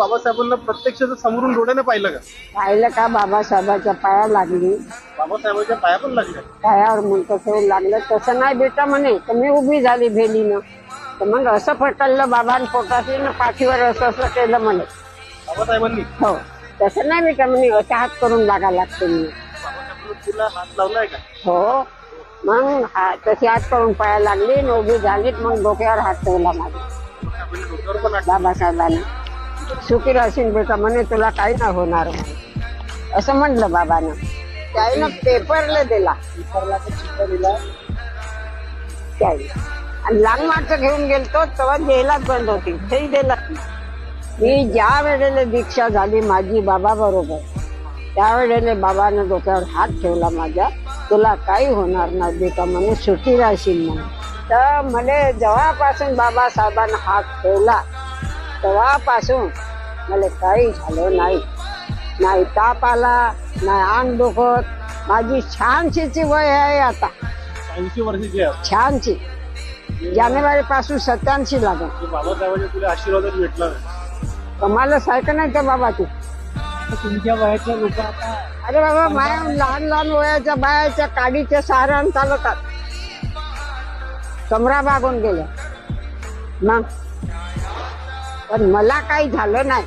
बाबासाहेबांना प्रत्यक्ष समोरून डोळ्याने पाहिलं का? पाहिलं का बाबासाहेबाच्या पाया लागली, बाबासाहेबांच्या पाया पण लागल्या. पायावर म्हणतो ठेवून लागलं. तसं नाही बेटा म्हणे. तर मी उभी झाली भेलीनं. तर मग असं फटकलं बाबांनी पोटात पाठीवर असं असं केलं म्हणे. बाबासाहेबांनी हो, तसं नाही बेटा म्हणे. असं हात करून लागा लागते मी. तुला हात लावलाय का? हो, मग तशी हात करून पाया लागली आणि उभी झालीत. मग डोक्यावर हात ठेवला माझ्या डोक्यावर पण हात. बाबासाहेबांनी. सुखी राहशील बेटा म्हणे, तुला काही नाही होणार म्हणे. असं म्हणलं बाबानं. त्यानं पेपरला दिला. आणि लहान माणसं घेऊन गेलतो तेव्हा जेलात बंद होती. तेही दिला. मी ज्या वेळेला दीक्षा झाली माझी बाबा बरोबर, त्यावेळेला बाबानं डोक्यावर हात ठेवला माझ्या. तुला काही होणार नाही बेटा म्हणे, सुखी राहशील म्हणे. तर मला जेव्हापासून बाबासाहेबांना हात ठेवला तेव्हापासून मला काही झालं नाही. नाही ताप आला, नाही अंग दुखत. माझी छानशीची वय आहे आता. 80 वर्षाची आहे. छानशी. जानेवारी पासून 87 लागत. बाबासाहेबांच्या तुला आशीर्वादच भेटला. कमालच आहे का नाही त्या बाबाची. तुमच्या वयाच्या लोक आता, अरे बाबा, माया लहान लहान वयाच्या बायाच्या काडीच्या सहाऱ्यानं चालवतात. कमरा भागून गेल्या. मग पण मला काही झालं नाही.